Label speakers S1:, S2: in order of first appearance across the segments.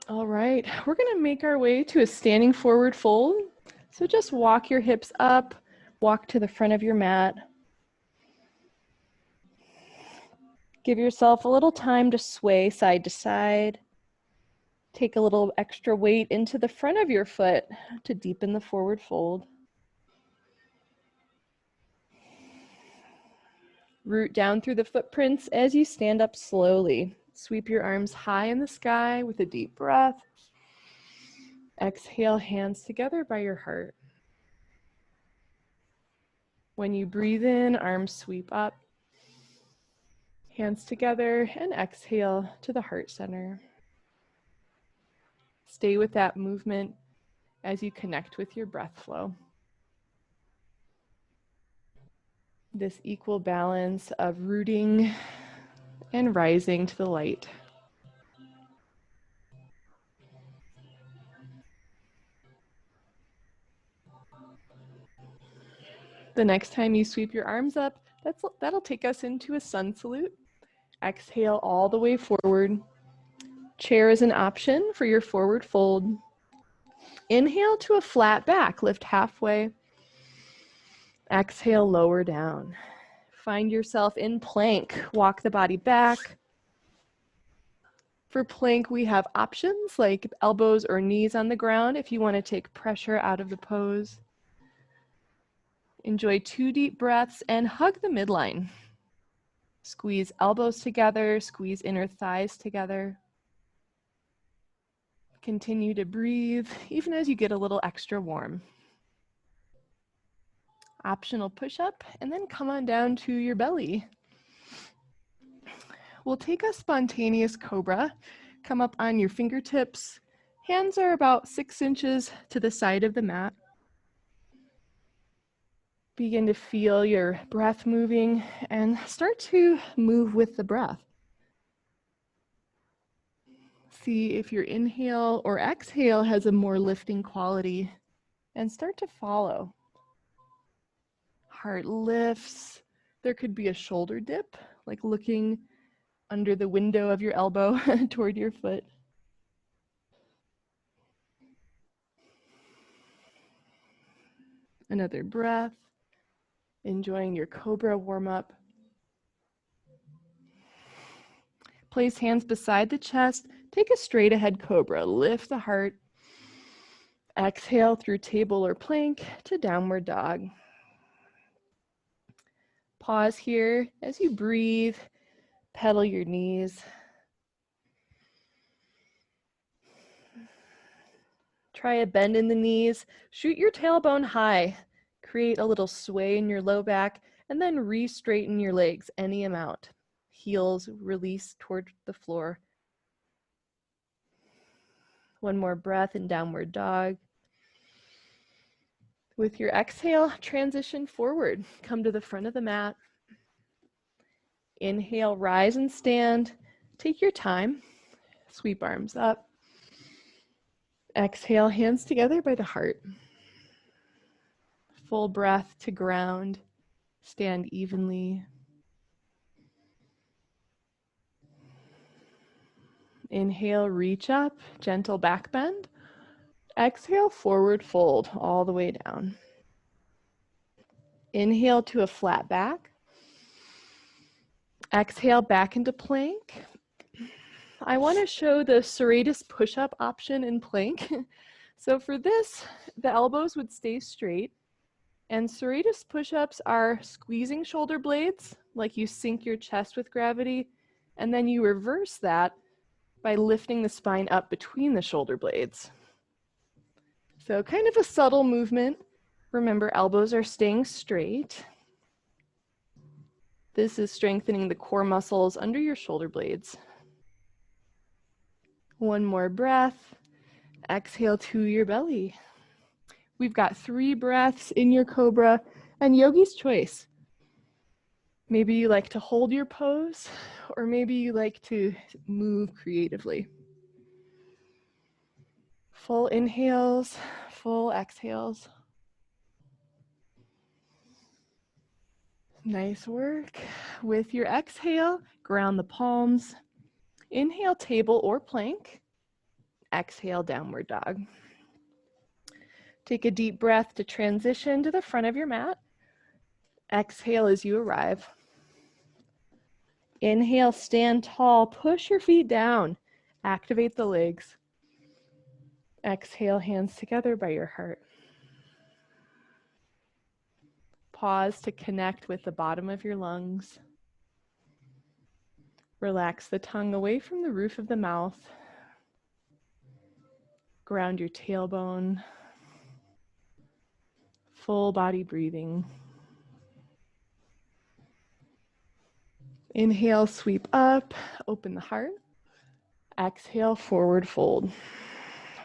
S1: All right, we're gonna make our way to a standing forward fold. So just walk your hips up, walk to the front of your mat. Give yourself a little time to sway side to side. Take a little extra weight into the front of your foot to deepen the forward fold. Root down through the footprints as you stand up slowly. Sweep your arms high in the sky with a deep breath. Exhale, hands together by your heart. When you breathe in, arms sweep up. Hands together and exhale to the heart center. Stay with that movement as you connect with your breath flow. This equal balance of rooting and rising to the light. The next time you sweep your arms up, that'll take us into a sun salute. Exhale all the way forward. Chair is an option for your forward fold. Inhale to a flat back, lift halfway. Exhale, lower down. Find yourself in plank. Walk the body back. For plank, we have options like elbows or knees on the ground if you want to take pressure out of the pose. Enjoy 2 deep breaths and hug the midline. Squeeze elbows together, squeeze inner thighs together. Continue to breathe, even as you get a little extra warm. Optional push-up, and then come on down to your belly. We'll take a spontaneous cobra. Come up on your fingertips. Hands are about 6 inches to the side of the mat. Begin to feel your breath moving and start to move with the breath. See if your inhale or exhale has a more lifting quality and start to follow. Heart lifts. There could be a shoulder dip, like looking under the window of your elbow toward your foot. Another breath, enjoying your cobra warm-up. Place hands beside the chest. Take a straight ahead cobra. Lift the heart. Exhale through table or plank to downward dog. Pause here as you breathe. Pedal your knees. Try a bend in the knees. Shoot your tailbone high. Create a little sway in your low back and then re-straighten your legs any amount. Heels release toward the floor. One more breath in downward dog. With your exhale, transition forward. Come to the front of the mat. Inhale, rise and stand. Take your time. Sweep arms up. Exhale, hands together by the heart. Full breath to ground. Stand evenly. Inhale, reach up, gentle back bend. Exhale, forward fold all the way down. Inhale to a flat back. Exhale back into plank. I want to show the Serratus Pushup option in plank. So for this, the elbows would stay straight. And Serratus Pushups are squeezing shoulder blades, like you sink your chest with gravity, and then you reverse that by lifting the spine up between the shoulder blades. So kind of a subtle movement. Remember, elbows are staying straight. This is strengthening the core muscles under your shoulder blades. One more breath. Exhale to your belly. We've got 3 breaths in your cobra, and yogi's choice. Maybe you like to hold your pose, or maybe you like to move creatively. Full inhales, full exhales. Nice work. With your exhale, ground the palms. Inhale, table or plank. Exhale, downward dog. Take a deep breath to transition to the front of your mat. Exhale as you arrive. Inhale, stand tall, push your feet down, activate the legs. Exhale, hands together by your heart. Pause to connect with the bottom of your lungs. Relax the tongue away from the roof of the mouth. Ground your tailbone. Full body breathing. Inhale, sweep up, open the heart. Exhale, forward fold.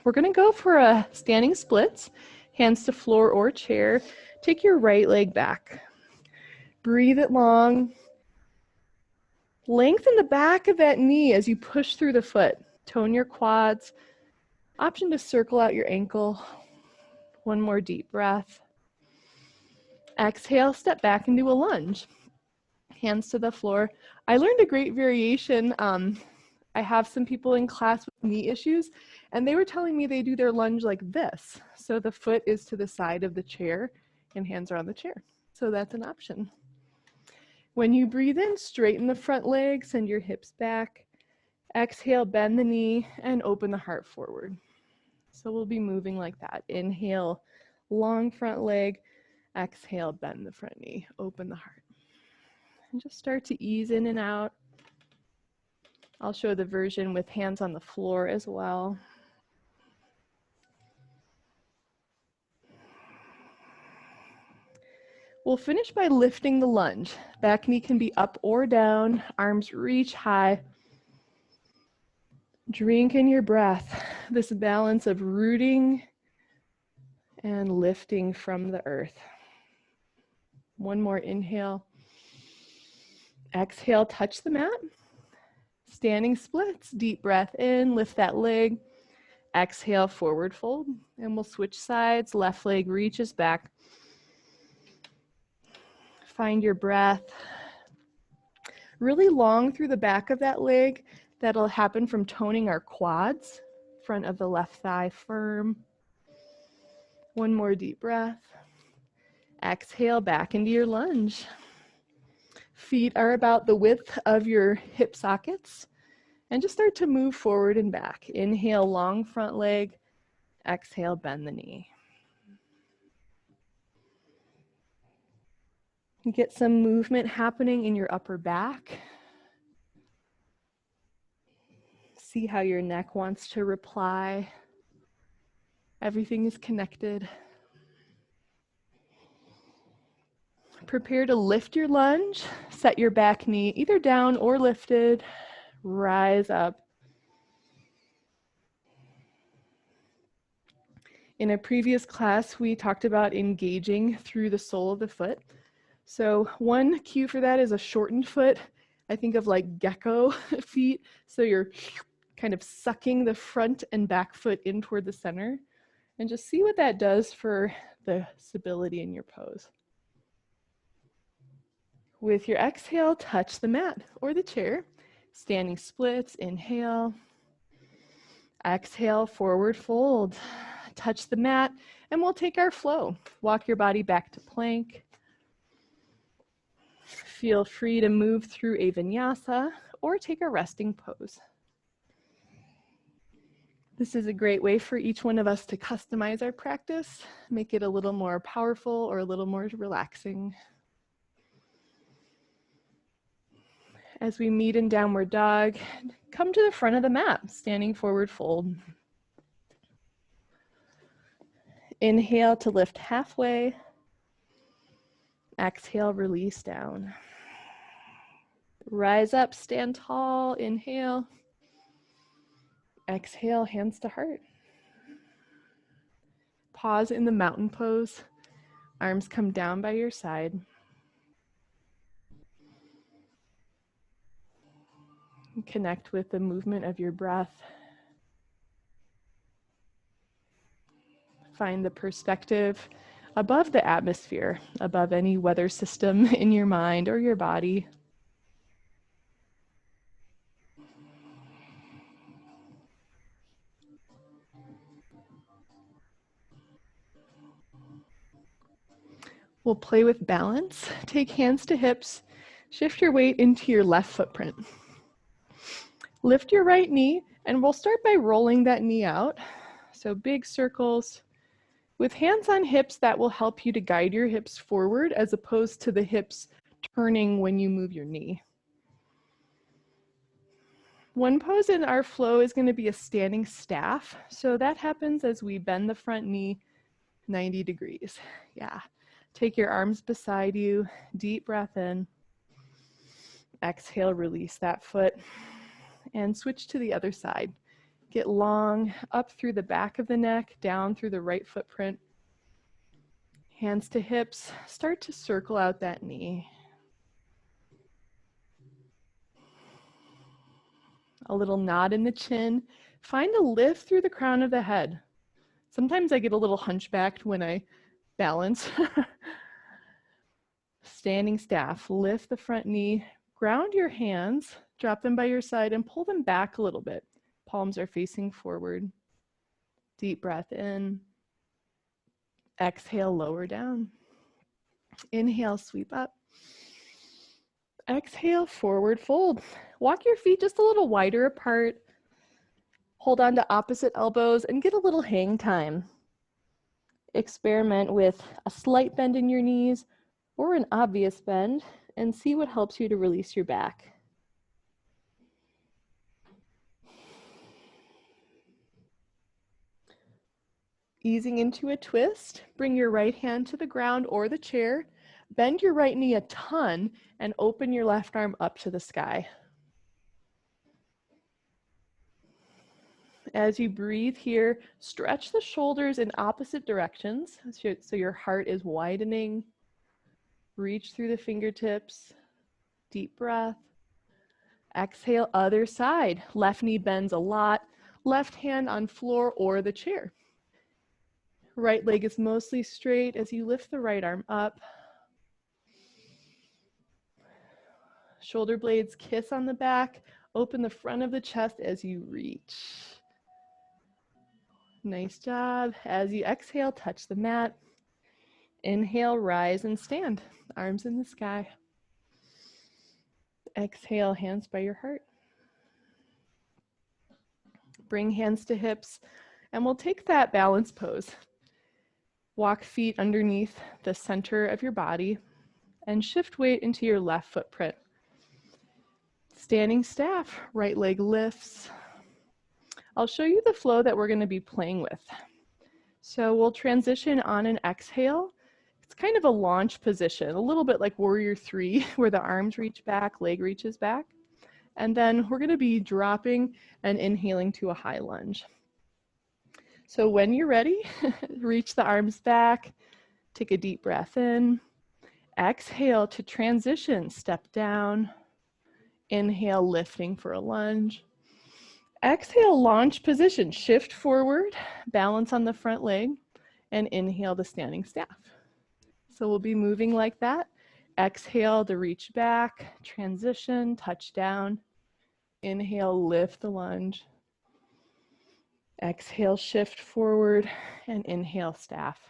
S1: We're going to go for a standing splits, hands to floor or chair. Take your right leg back. Breathe it long. Lengthen the back of that knee as you push through the foot. Tone your quads. Option to circle out your ankle. One more deep breath. Exhale, step back and do a lunge. Hands to the floor. I learned a great variation. I have some people in class with knee issues, and they were telling me they do their lunge like this. So the foot is to the side of the chair and hands are on the chair. So that's an option. When you breathe in, straighten the front leg, send your hips back. Exhale, bend the knee and open the heart forward. So we'll be moving like that. Inhale, long front leg. Exhale, bend the front knee, open the heart. And just start to ease in and out. I'll show the version with hands on the floor as well. We'll finish by lifting the lunge. Back knee can be up or down, arms reach high. Drink in your breath, this balance of rooting and lifting from the earth. One more inhale. Exhale, touch the mat. Standing splits, deep breath in, lift that leg. Exhale, forward fold, and we'll switch sides. Left leg reaches back. Find your breath. Really long through the back of that leg. That'll happen from toning our quads. Front of the left thigh firm. One more deep breath. Exhale, back into your lunge. Feet are about the width of your hip sockets. And just start to move forward and back. Inhale, long front leg. Exhale, bend the knee. Get some movement happening in your upper back. See how your neck wants to reply. Everything is connected. Prepare to lift your lunge. Set your back knee either down or lifted. Rise up. In a previous class, we talked about engaging through the sole of the foot. So one cue for that is a shortened foot. I think of like gecko feet. So you're kind of sucking the front and back foot in toward the center. And just see what that does for the stability in your pose. With your exhale, touch the mat or the chair. Standing splits, inhale. Exhale, forward fold. Touch the mat, and we'll take our flow. Walk your body back to plank. Feel free to move through a vinyasa or take a resting pose. This is a great way for each one of us to customize our practice, make it a little more powerful or a little more relaxing. As we meet in downward dog, come to the front of the mat, standing forward fold. Inhale to lift halfway. Exhale, release down. Rise up, stand tall, inhale. Exhale, hands to heart. Pause in the mountain pose. Arms come down by your side. Connect with the movement of your breath. Find the perspective above the atmosphere, above any weather system in your mind or your body. We'll play with balance. Take hands to hips. Shift your weight into your left footprint. Lift your right knee, and we'll start by rolling that knee out. So big circles. With hands on hips, that will help you to guide your hips forward as opposed to the hips turning when you move your knee. One pose in our flow is going to be a standing staff. So that happens as we bend the front knee 90 degrees. Yeah. Take your arms beside you. Deep breath in. Exhale, release that foot. And switch to the other side. Get long up through the back of the neck, down through the right footprint. Hands to hips. Start to circle out that knee. A little nod in the chin. Find a lift through the crown of the head. Sometimes I get a little hunchbacked when I balance. Standing staff. Lift the front knee. Ground your hands. Drop them by your side and pull them back a little bit. Palms are facing forward. Deep breath in. Exhale, lower down. Inhale, sweep up. Exhale, forward fold. Walk your feet just a little wider apart. Hold on to opposite elbows and get a little hang time. Experiment with a slight bend in your knees or an obvious bend and see what helps you to release your back. Easing into a twist, bring your right hand to the ground or the chair. Bend your right knee a ton and open your left arm up to the sky. As you breathe here, stretch the shoulders in opposite directions so your heart is widening. Reach through the fingertips. Deep breath. Exhale, other side. Left knee bends a lot. Left hand on floor or the chair. Right leg is mostly straight as you lift the right arm up. Shoulder blades kiss on the back. Open the front of the chest as you reach. Nice job. As you exhale, touch the mat. Inhale, rise and stand. Arms in the sky. Exhale, hands by your heart. Bring hands to hips, and we'll take that balance pose. Walk feet underneath the center of your body and shift weight into your left footprint. Standing staff, right leg lifts. I'll show you the flow that we're going to be playing with. So we'll transition on an exhale. It's kind of a launch position, a little bit like Warrior 3, where the arms reach back, leg reaches back. And then we're going to be dropping and inhaling to a high lunge. So when you're ready, reach the arms back, take a deep breath in. Exhale to transition, step down. Inhale, lifting for a lunge. Exhale, launch position, shift forward, balance on the front leg, and inhale the standing staff. So we'll be moving like that. Exhale to reach back, transition, touch down. Inhale, lift the lunge. Exhale, shift forward, and inhale, staff.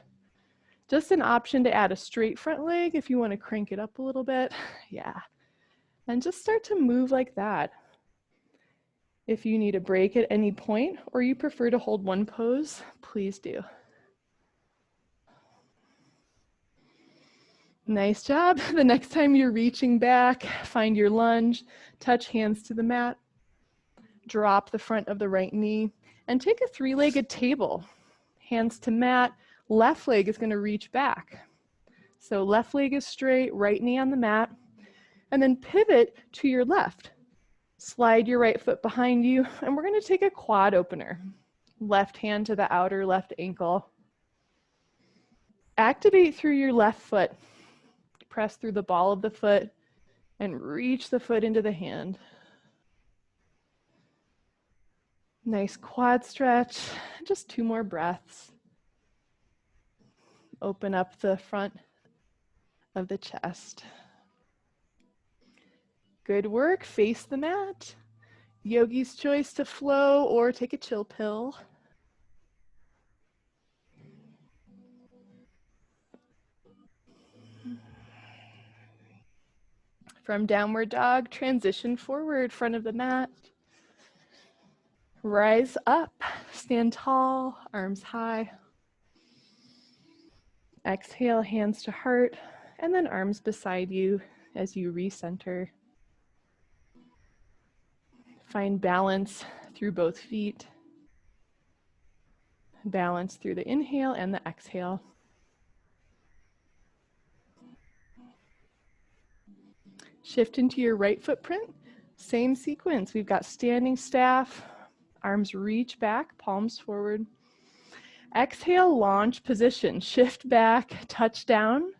S1: Just an option to add a straight front leg if you want to crank it up a little bit. Yeah. And just start to move like that. If you need a break at any point or you prefer to hold one pose, please do. Nice job. The next time you're reaching back, find your lunge, touch hands to the mat, drop the front of the right knee, and take a three-legged table. Hands to mat, left leg is going to reach back. So left leg is straight, right knee on the mat, and then pivot to your left. Slide your right foot behind you, and we're going to take a quad opener. Left hand to the outer left ankle. Activate through your left foot. Press through the ball of the foot and reach the foot into the hand. Nice quad stretch. Just 2 more breaths. Open up the front of the chest. Good work. Face the mat. Yogi's choice to flow or take a chill pill. From downward dog, transition forward, front of the mat. Rise up, stand tall, arms high. Exhale, hands to heart, and then arms beside you as you recenter. Find balance through both feet. Balance through the inhale and the exhale. Shift into your right footprint. Same sequence. We've got standing staff, arms reach back, palms forward. Exhale, launch position. Shift back, touch down.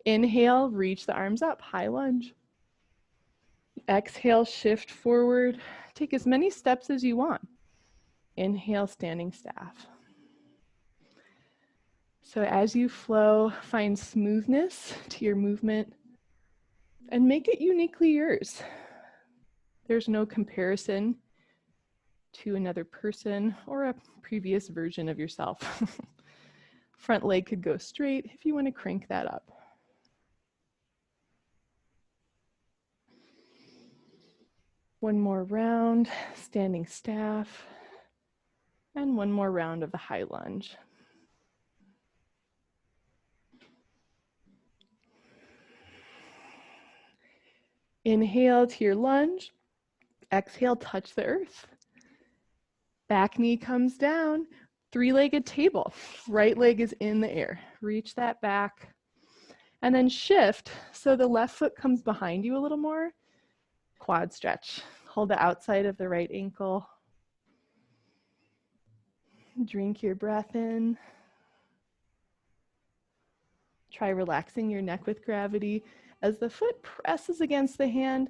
S1: Inhale, reach the arms up, high lunge. Exhale, shift forward. Take as many steps as you want. Inhale, standing staff. So as you flow, find smoothness to your movement and make it uniquely yours. There's no comparison to another person or a previous version of yourself. Front leg could go straight if you want to crank that up. One more round, standing staff, and one more round of the high lunge. Inhale to your lunge. Exhale, touch the earth. Back knee comes down. Three-legged table. Right leg is in the air. Reach that back. And then shift so the left foot comes behind you a little more. Quad stretch. Hold the outside of the right ankle. Drink your breath in. Try relaxing your neck with gravity. As the foot presses against the hand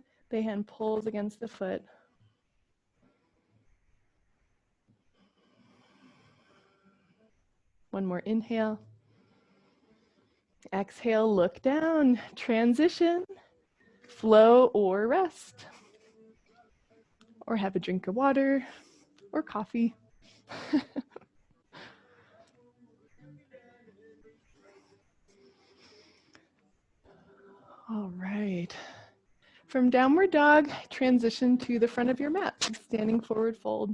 S1: pulls against the foot. One more inhale. Exhale, look down. Transition, flow or rest. Or have a drink of water or coffee. All right. From downward dog, transition to the front of your mat, standing forward fold.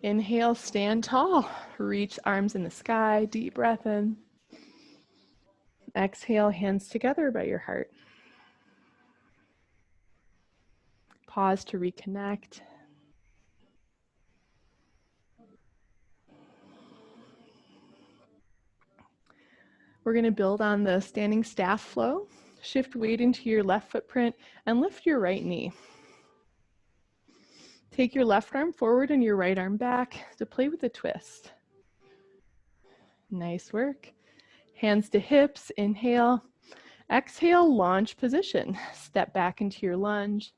S1: Inhale, stand tall. Reach arms in the sky, deep breath in. Exhale, hands together by your heart. Pause to reconnect. We're going to build on the standing staff flow. Shift weight into your left footprint and lift your right knee. Take your left arm forward and your right arm back to play with a twist. Nice work. Hands to hips, inhale. Exhale, launch position. Step back into your lunge.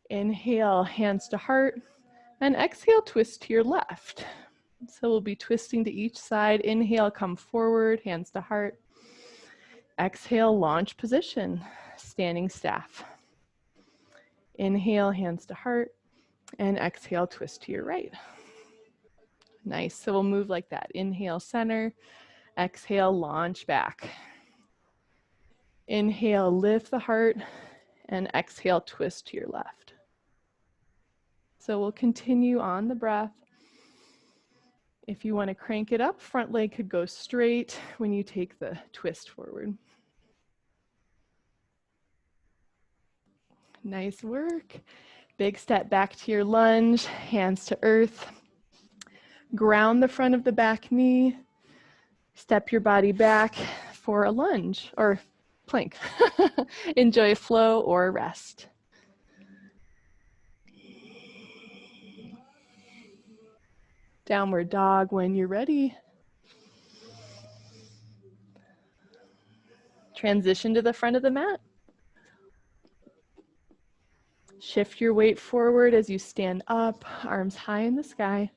S1: Inhale, hands to heart. And exhale, twist to your left. So we'll be twisting to each side. Inhale, come forward, hands to heart. Exhale, launch position, standing staff. Inhale, hands to heart. And exhale, twist to your right. Nice. So we'll move like that. Inhale, center. Exhale, launch back. Inhale, lift the heart. And exhale, twist to your left. So we'll continue on the breath. If you want to crank it up, front leg could go straight when you take the twist forward. Nice work. Big step back to your lunge, hands to earth. Ground the front of the back knee. Step your body back for a lunge or plank. Enjoy flow or rest. Downward dog when you're ready. Transition to the front of the mat. Shift your weight forward as you stand up, arms high in the sky.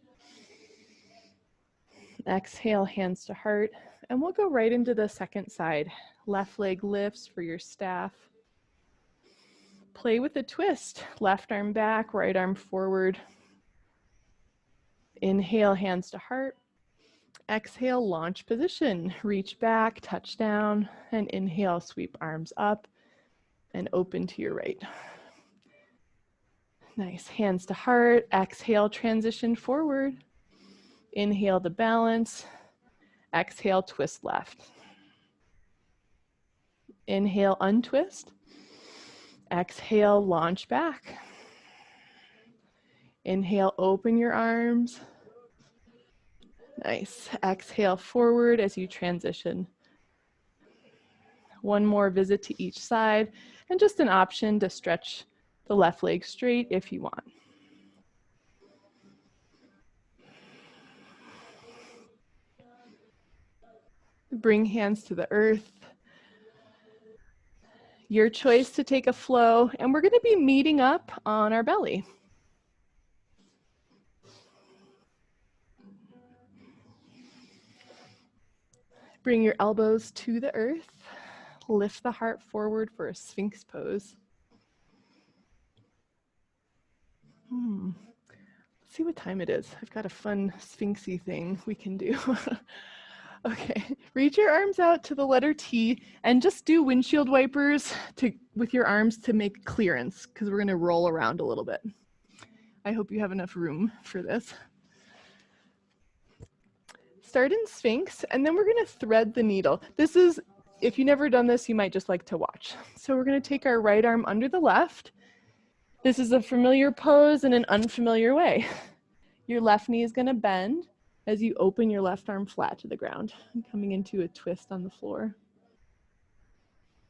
S1: Exhale, hands to heart, and we'll go right into the second side. Left leg lifts for your staff. Play with a twist. Left arm back, right arm forward. Inhale, hands to heart. Exhale, launch position. Reach back, touch down, and inhale, sweep arms up and open to your right. Nice, hands to heart. Exhale, transition forward. Inhale to balance. Exhale, twist left. Inhale, untwist. Exhale, launch back. Inhale, open your arms. Nice. Exhale forward as you transition. One more visit to each side, and just an option to stretch the left leg straight if you want. Bring hands to the earth. Your choice to take a flow, and we're going to be meeting up on our belly. Bring your elbows to the earth. Lift the heart forward for a Sphinx pose. Let's see what time it is. I've got a fun Sphinxy thing we can do. Okay, reach your arms out to the letter T and just do windshield wipers with your arms to make clearance, because we're going to roll around a little bit. I hope you have enough room for this. Start in Sphinx, and then we're going to thread the needle. This is, if you've never done this, you might just like to watch. So we're going to take our right arm under the left. This is a familiar pose in an unfamiliar way. Your left knee is going to bend as you open your left arm flat to the ground, coming into a twist on the floor.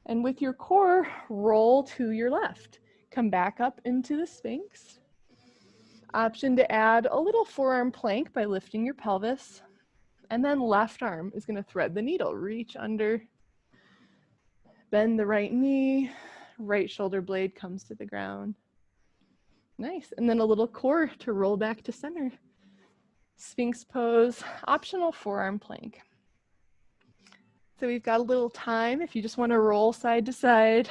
S1: And with your core, roll to your left. Come back up into the Sphinx. Option to add a little forearm plank by lifting your pelvis. And then left arm is going to thread the needle. Reach under, bend the right knee, right shoulder blade comes to the ground. Nice. And then a little core to roll back to center. Sphinx pose, optional forearm plank. So we've got a little time if you just want to roll side to side.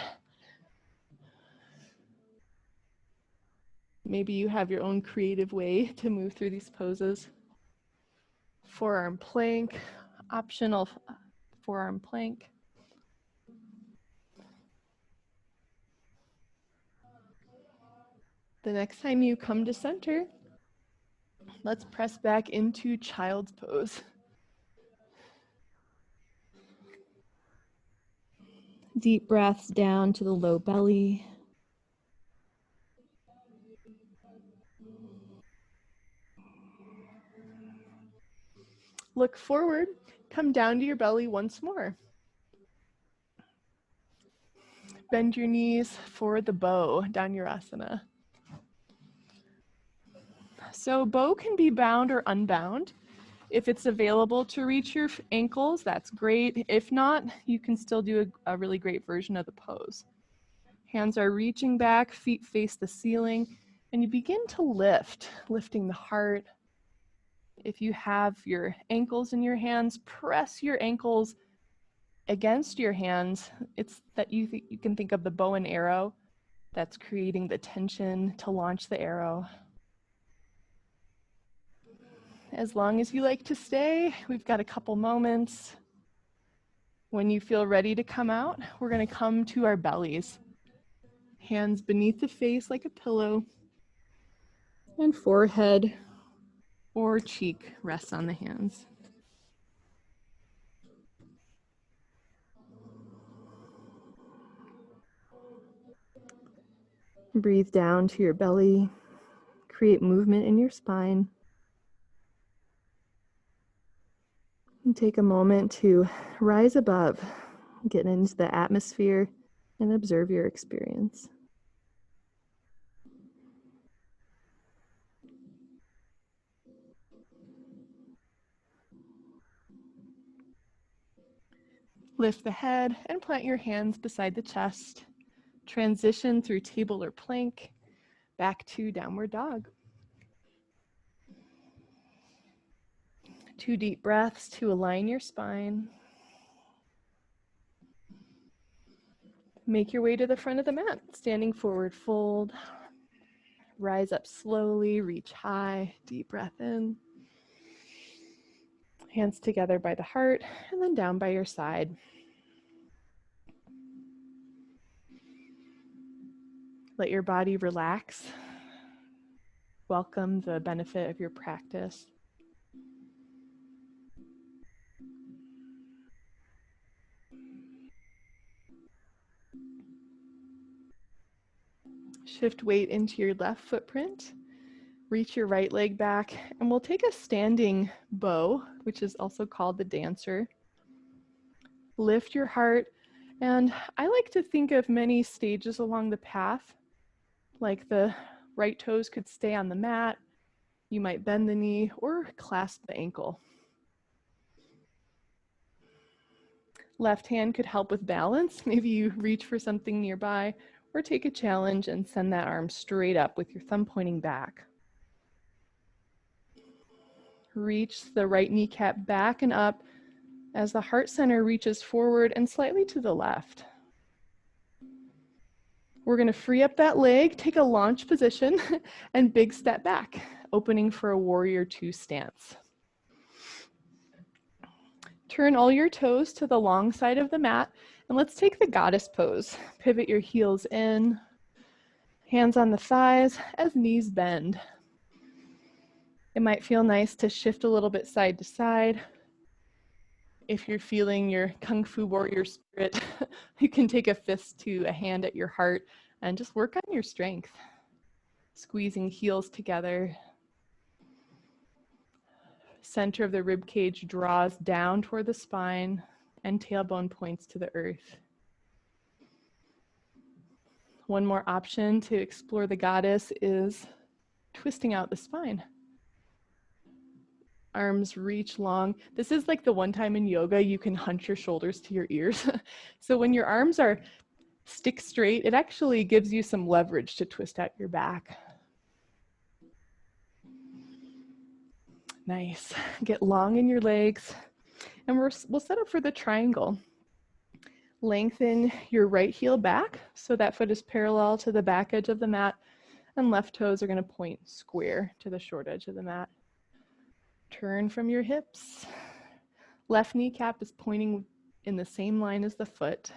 S1: Maybe you have your own creative way to move through these poses. Forearm plank, optional forearm plank. The next time you come to center, let's press back into child's pose. Deep breaths down to the low belly. Look forward, come down to your belly once more. Bend your knees for the bow, Dhanurasana. So bow can be bound or unbound. If it's available to reach your ankles, that's great. If not, you can still do a really great version of the pose. Hands are reaching back, feet face the ceiling, and you begin to lift, lifting the heart. If you have your ankles in your hands, press your ankles against your hands. It's that you can think of the bow and arrow that's creating the tension to launch the arrow. As long as you like to stay, we've got a couple moments. When you feel ready to come out, we're going to come to our bellies. Hands beneath the face like a pillow, and forehead or cheek rests on the hands. Breathe down to your belly. Create movement in your spine. And take a moment to rise above, get into the atmosphere, and observe your experience. Lift the head and plant your hands beside the chest. Transition through table or plank, back to downward dog. 2 deep breaths to align your spine. Make your way to the front of the mat, standing forward fold. Rise up slowly, reach high, deep breath in. Hands together by the heart and then down by your side. Let your body relax. Welcome the benefit of your practice. Shift weight into your left footprint. Reach your right leg back, and we'll take a standing bow, which is also called the dancer. Lift your heart, and I like to think of many stages along the path, like the right toes could stay on the mat, you might bend the knee or clasp the ankle. Left hand could help with balance. Maybe you reach for something nearby or take a challenge and send that arm straight up with your thumb pointing back. Reach the right kneecap back and up as the heart center reaches forward and slightly to the left. We're going to free up that leg, take a launch position, and big step back, opening for a warrior two stance. Turn all your toes to the long side of the mat, and let's take the goddess pose. Pivot your heels in, hands on the thighs as knees bend. It might feel nice to shift a little bit side to side. If you're feeling your Kung Fu warrior spirit, you can take a fist to a hand at your heart and just work on your strength. Squeezing heels together. Center of the rib cage draws down toward the spine and tailbone points to the earth. One more option to explore the goddess is twisting out the spine. Arms reach long. This is like the one time in yoga you can hunch your shoulders to your ears. So when your arms are stick straight, it actually gives you some leverage to twist out your back. Nice. Get long in your legs. And we'll set up for the triangle. Lengthen your right heel back so that foot is parallel to the back edge of the mat, and left toes are going to point square to the short edge of the mat. Turn from your hips. Left kneecap is pointing in the same line as the foot.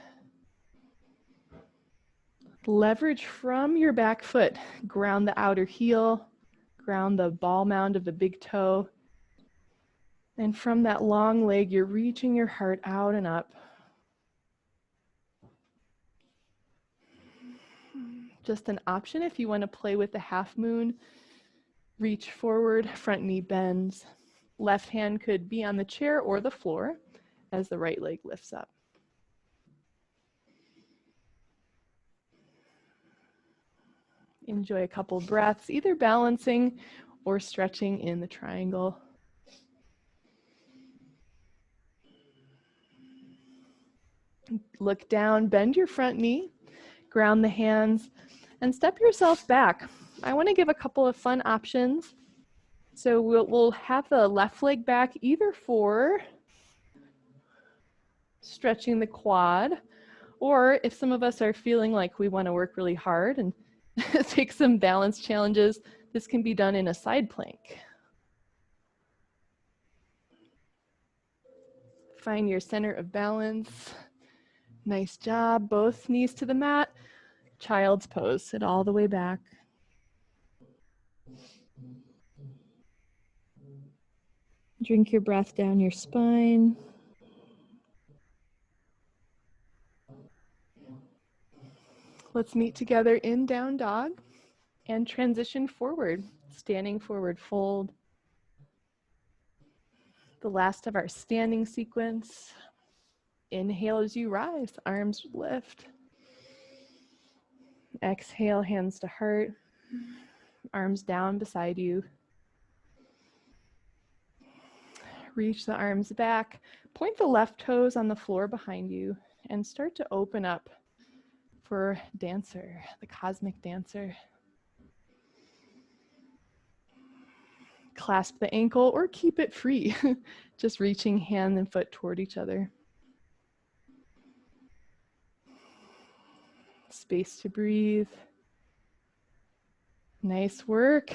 S1: Leverage from your back foot. Ground the outer heel. Ground the ball mound of the big toe. And from that long leg, you're reaching your heart out and up. Just an option if you want to play with the half moon. Reach forward, front knee bends. Left hand could be on the chair or the floor as the right leg lifts up. Enjoy a couple breaths, either balancing or stretching in the triangle. Look down, bend your front knee, ground the hands, and step yourself back. I want to give a couple of fun options. So we'll have the left leg back either for stretching the quad, or if some of us are feeling like we want to work really hard and take some balance challenges, this can be done in a side plank. Find your center of balance. Nice job. Both knees to the mat. Child's pose. Sit all the way back. Drink your breath down your spine. Let's meet together in down dog and transition forward. Standing forward fold. The last of our standing sequence. Inhale as you rise, arms lift. Exhale, hands to heart. Arms down beside you. Reach the arms back. Point the left toes on the floor behind you and start to open up for dancer, the cosmic dancer. Clasp the ankle or keep it free, just reaching hand and foot toward each other. Space to breathe. Nice work.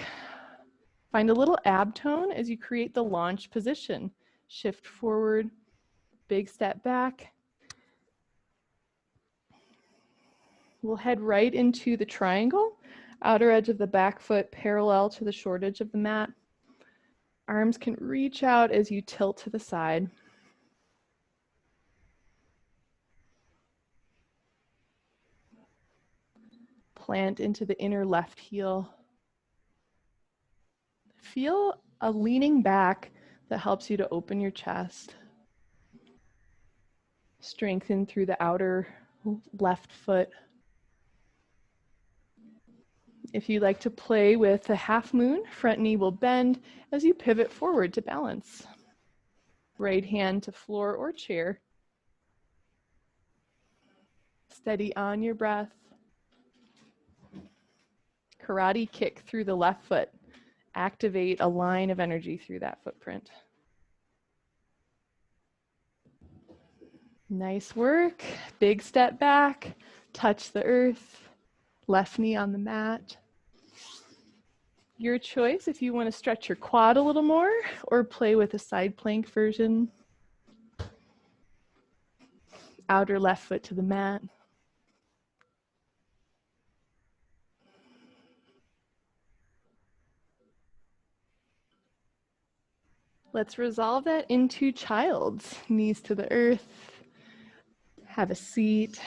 S1: Find a little ab tone as you create the launch position. Shift forward, big step back. We'll head right into the triangle, outer edge of the back foot parallel to the short edge of the mat. Arms can reach out as you tilt to the side. Plant into the inner left heel. Feel a leaning back that helps you to open your chest. Strengthen through the outer left foot. If you like to play with the half moon, front knee will bend as you pivot forward to balance. Right hand to floor or chair. Steady on your breath. Karate kick through the left foot. Activate a line of energy through that footprint. Nice work. Big step back. Touch the earth. Left knee on the mat. Your choice if you want to stretch your quad a little more or play with a side plank version. Outer left foot to the mat. Let's resolve that into child's. Knees to the earth. Have a seat.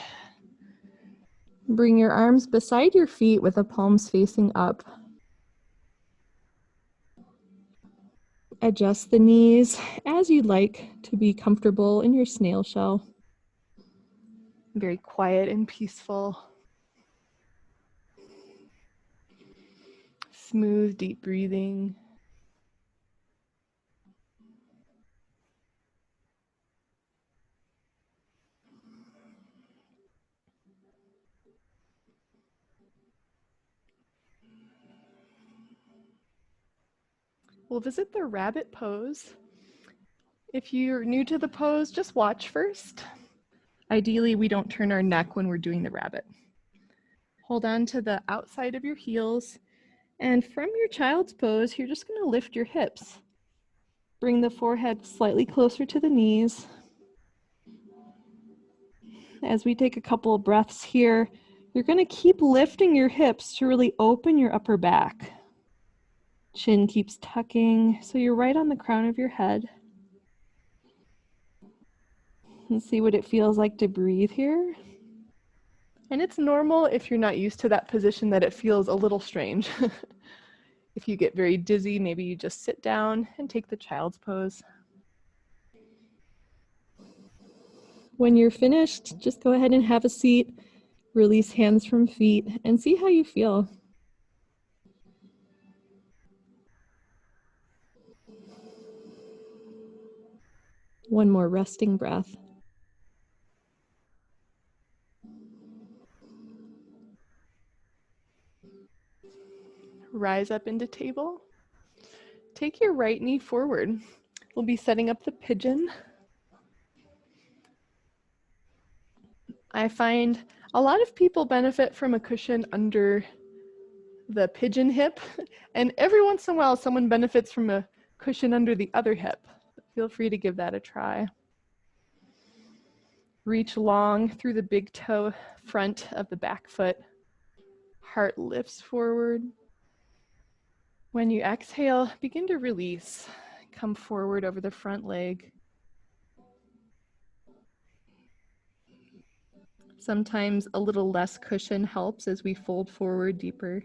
S1: Bring your arms beside your feet with the palms facing up. Adjust the knees as you'd like to be comfortable in your snail shell. Very quiet and peaceful. Smooth, deep breathing. We'll visit the rabbit pose. If you're new to the pose, just watch first. Ideally, we don't turn our neck when we're doing the rabbit. Hold on to the outside of your heels, and from your child's pose, you're just going to lift your hips. Bring the forehead slightly closer to the knees. As we take a couple of breaths here, you're going to keep lifting your hips to really open your upper back. Chin keeps tucking, so you're right on the crown of your head. And see what it feels like to breathe here. And it's normal if you're not used to that position that it feels a little strange. If you get very dizzy, maybe you just sit down and take the child's pose. When you're finished, just go ahead and have a seat, release hands from feet, and see how you feel. One more resting breath. Rise up into table. Take your right knee forward. We'll be setting up the pigeon. I find a lot of people benefit from a cushion under the pigeon hip, and every once in a while someone benefits from a cushion under the other hip. Feel free to give that a try. Reach long through the big toe front of the back foot. Heart lifts forward. When you exhale, begin to release. Come forward over the front leg. Sometimes a little less cushion helps as we fold forward deeper.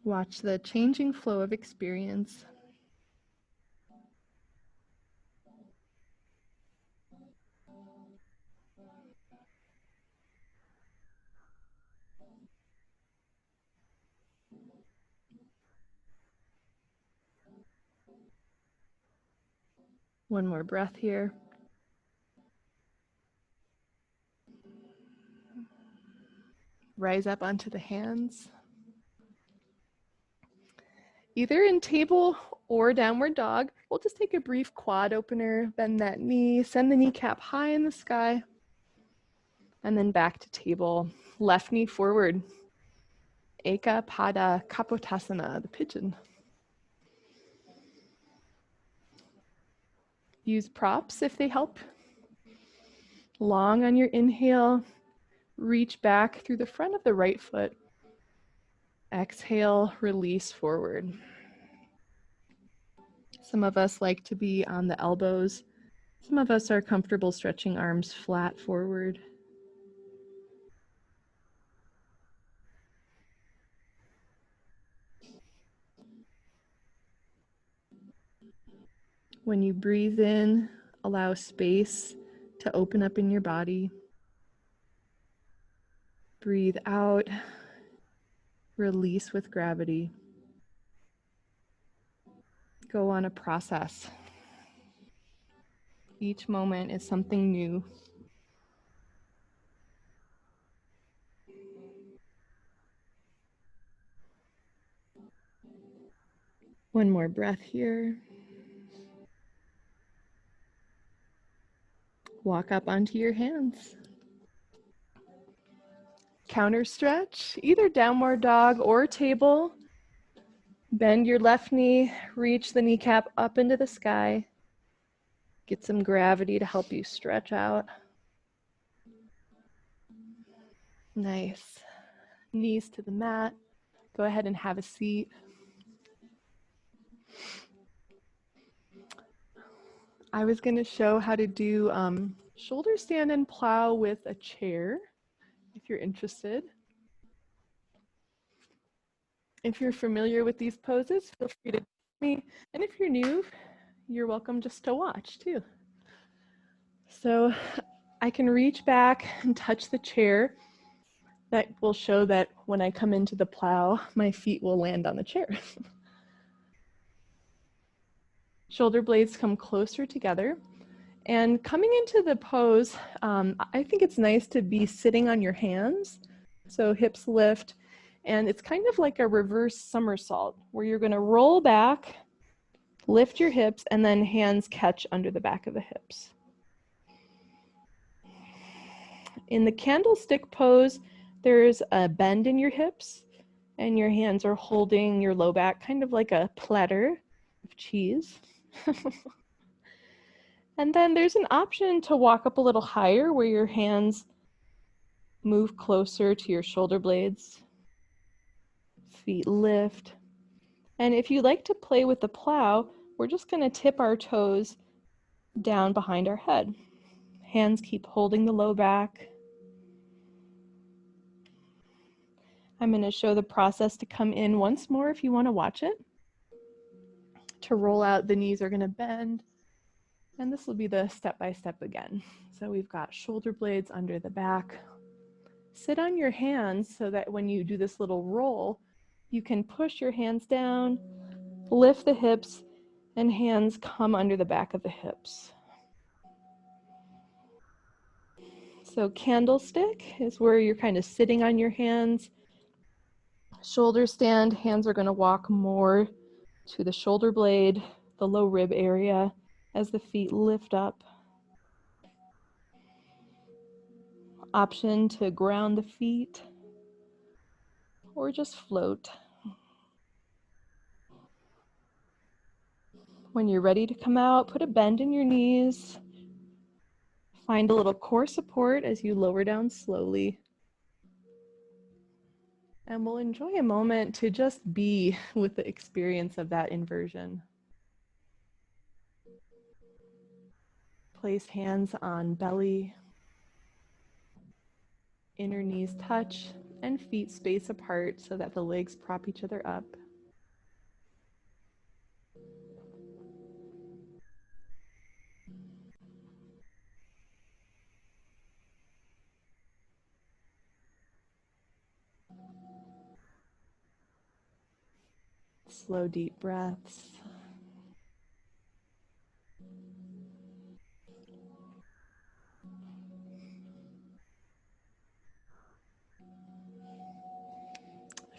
S1: Watch the changing flow of experience. One more breath here. Rise up onto the hands. Either in table or downward dog, we'll just take a brief quad opener, bend that knee, send the kneecap high in the sky, and then back to table. Left knee forward. Eka Pada Kapotasana, the pigeon. Use props if they help. Long on your inhale, reach back through the front of the right foot. Exhale, release forward. Some of us like to be on the elbows. Some of us are comfortable stretching arms flat forward. When you breathe in, allow space to open up in your body. Breathe out, release with gravity. Go on a process. Each moment is something new. One more breath here. Walk up onto your hands. Counter stretch, either downward dog or table. Bend your left knee, reach the kneecap up into the sky. Get some gravity to help you stretch out. Nice. Knees to the mat. Go ahead and have a seat. I was going to show how to do shoulder stand and plow with a chair, if you're interested. If you're familiar with these poses, feel free to tell me. And if you're new, you're welcome just to watch too. So I can reach back and touch the chair. That will show that when I come into the plow, my feet will land on the chair. Shoulder blades come closer together. And coming into the pose, I think it's nice to be sitting on your hands. So hips lift, and it's kind of like a reverse somersault where you're going to roll back, lift your hips, and then hands catch under the back of the hips. In the candlestick pose, there's a bend in your hips, and your hands are holding your low back, kind of like a platter of cheese. And then there's an option to walk up a little higher where your hands move closer to your shoulder blades. Feet lift. And if you like to play with the plow, we're just going to tip our toes down behind our head. Hands keep holding the low back. I'm going to show the process to come in once more if you want to watch it. To roll out, the knees are going to bend. And this will be the step-by-step again. So we've got shoulder blades under the back. Sit on your hands so that when you do this little roll, you can push your hands down, lift the hips, and hands come under the back of the hips. So candlestick is where you're kind of sitting on your hands. Shoulder stand, hands are going to walk more to the shoulder blade, the low rib area, as the feet lift up. Option to ground the feet or just float. When you're ready to come out, put a bend in your knees. Find a little core support as you lower down slowly. And we'll enjoy a moment to just be with the experience of that inversion. Place hands on belly, inner knees touch, and feet space apart so that the legs prop each other up. Slow, deep breaths.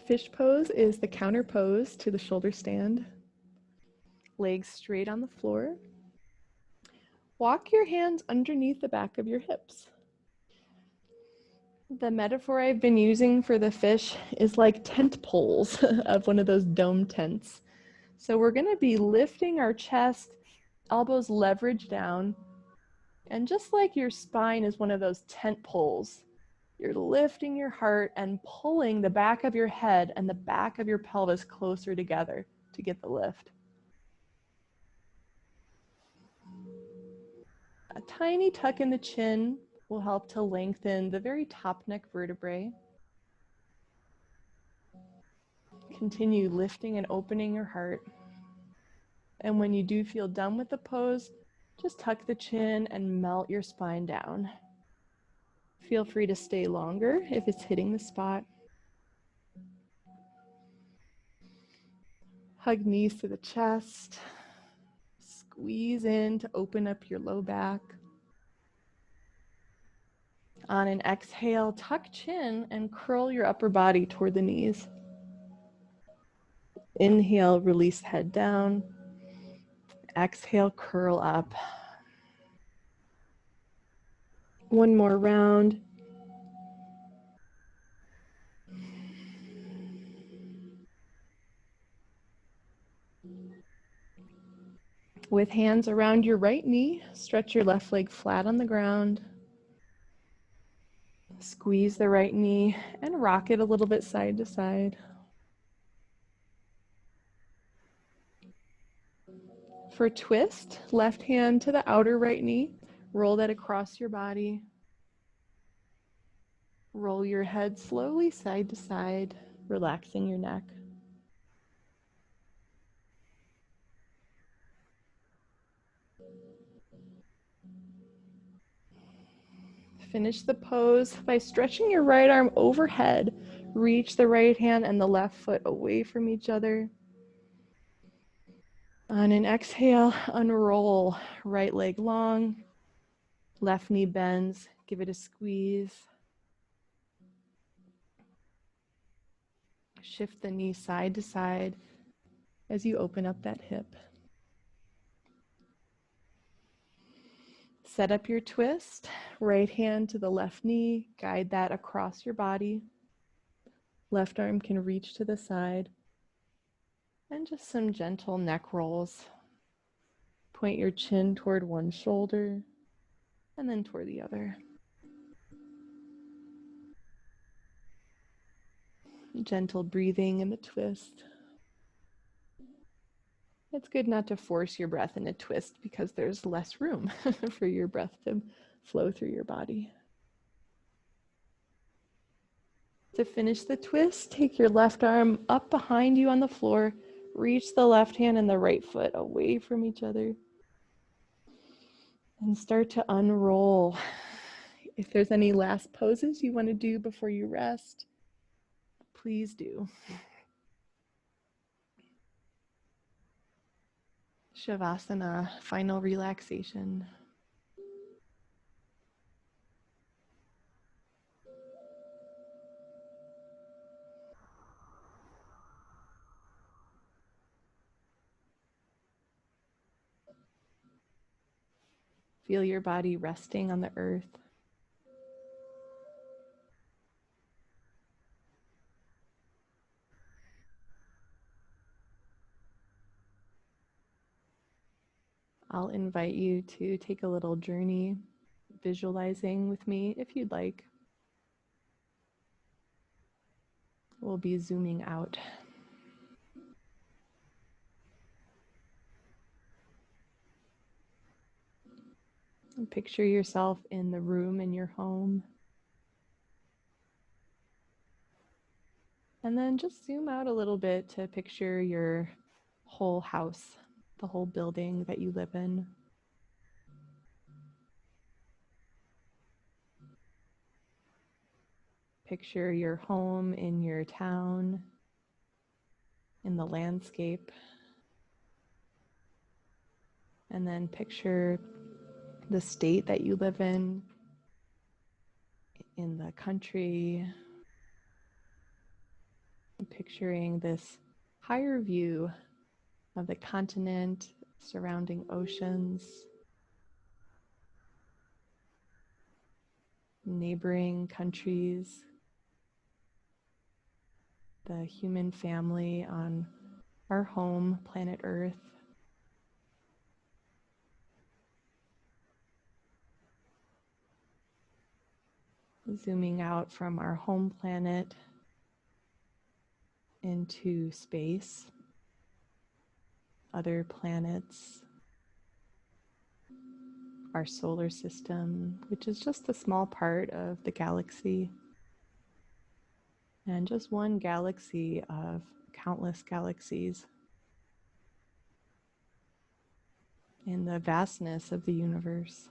S1: Fish pose is the counter pose to the shoulder stand. Legs straight on the floor. Walk your hands underneath the back of your hips. The metaphor I've been using for the fish is like tent poles of one of those dome tents. So we're going to be lifting our chest, elbows leveraged down, and just like your spine is one of those tent poles, you're lifting your heart and pulling the back of your head and the back of your pelvis closer together to get the lift. A tiny tuck in the chin will help to lengthen the very top neck vertebrae. Continue lifting and opening your heart. And when you do feel done with the pose, just tuck the chin and melt your spine down. Feel free to stay longer if it's hitting the spot. Hug knees to the chest. Squeeze in to open up your low back. On an exhale, tuck chin and curl your upper body toward the knees. Inhale, release head down. Exhale, curl up. One more round. With hands around your right knee, stretch your left leg flat on the ground. Squeeze the right knee and rock it a little bit side to side. For twist, left hand to the outer right knee. Roll that across your body. Roll your head slowly side to side, relaxing your neck. Finish the pose by stretching your right arm overhead. Reach the right hand and the left foot away from each other. On an exhale, unroll. Right leg long. Left knee bends. Give it a squeeze. Shift the knee side to side as you open up that hip. Set up your twist. Right hand to the left knee. Guide that across your body. Left arm can reach to the side. And just some gentle neck rolls. Point your chin toward one shoulder and then toward the other. Gentle breathing in the twist. It's good not to force your breath in a twist because there's less room for your breath to flow through your body. To finish the twist, take your left arm up behind you on the floor, reach the left hand and the right foot away from each other, and start to unroll. If there's any last poses you want to do before you rest, please do. Shavasana, final relaxation. Feel your body resting on the earth. I'll invite you to take a little journey visualizing with me if you'd like. We'll be zooming out. And picture yourself in the room in your home. And then just zoom out a little bit to picture your whole house, the whole building that you live in. Picture your home in your town, in the landscape. And then picture the state that you live in the country. Picturing this higher view of the continent, surrounding oceans, neighboring countries, the human family on our home, planet Earth. Zooming out from our home planet into space, other planets, our solar system, which is just a small part of the galaxy, and just one galaxy of countless galaxies in the vastness of the universe.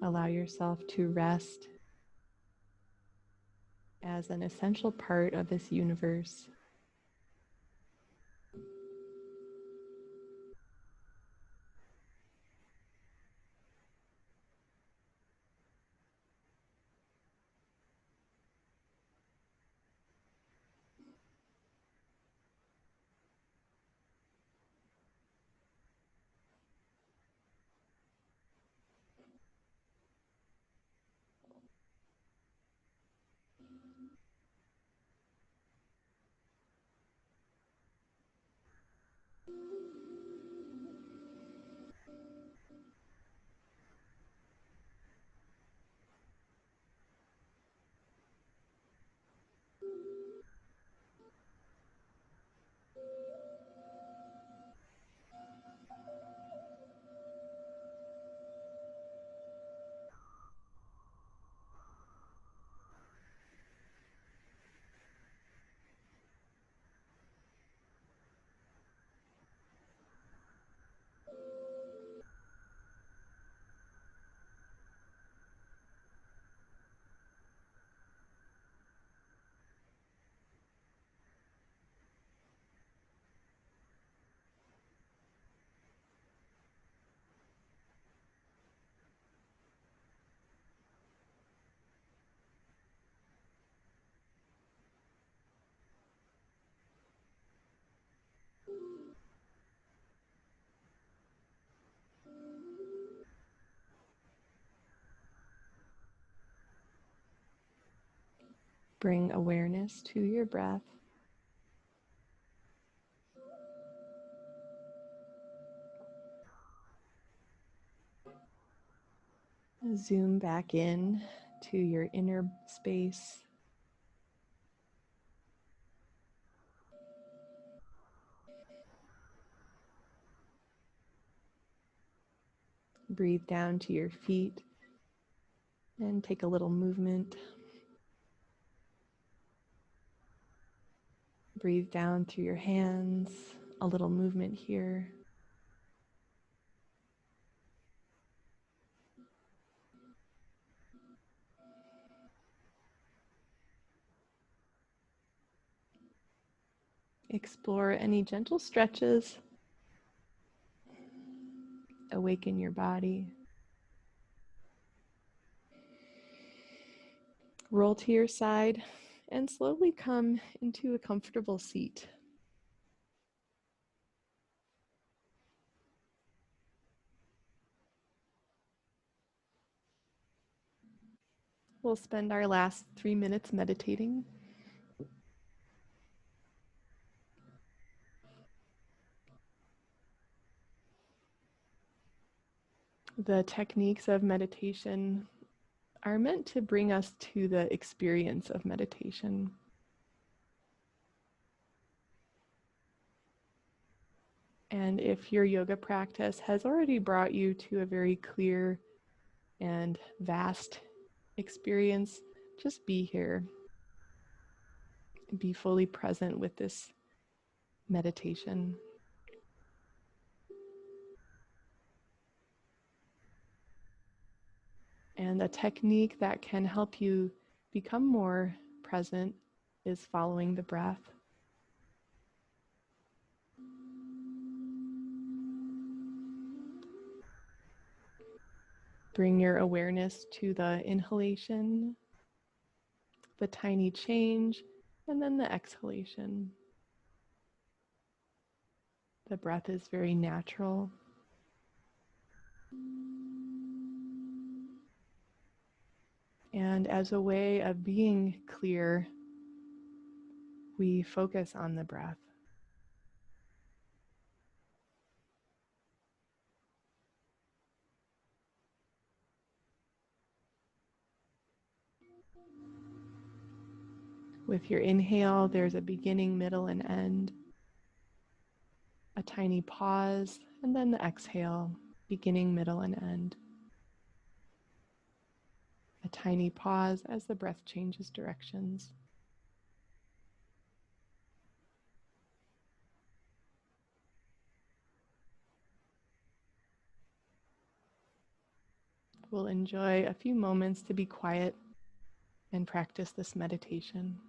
S1: Allow yourself to rest as an essential part of this universe. Bring awareness to your breath. Zoom back in to your inner space. Breathe down to your feet and take a little movement. Breathe down through your hands, a little movement here. Explore any gentle stretches. Awaken your body. Roll to your side and slowly come into a comfortable seat. We'll spend our last 3 minutes meditating. The techniques of meditation are meant to bring us to the experience of meditation. And if your yoga practice has already brought you to a very clear and vast experience, just be here. Be fully present with this meditation. And a technique that can help you become more present is following the breath. Bring your awareness to the inhalation, the tiny change, and then the exhalation. The breath is very natural. And as a way of being clear, we focus on the breath. With your inhale, there's a beginning, middle, and end. A tiny pause, and then the exhale, beginning, middle, and end. A tiny pause as the breath changes directions. We'll enjoy a few moments to be quiet and practice this meditation.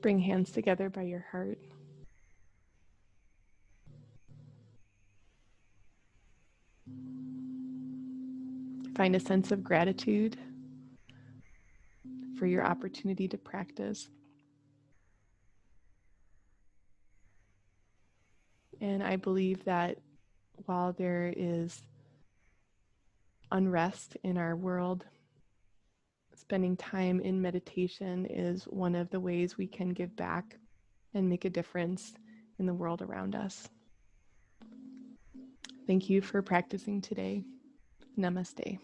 S1: Bring hands together by your heart. Find a sense of gratitude for your opportunity to practice. And I believe that while there is unrest in our world, spending time in meditation is one of the ways we can give back and make a difference in the world around us. Thank you for practicing today. Namaste.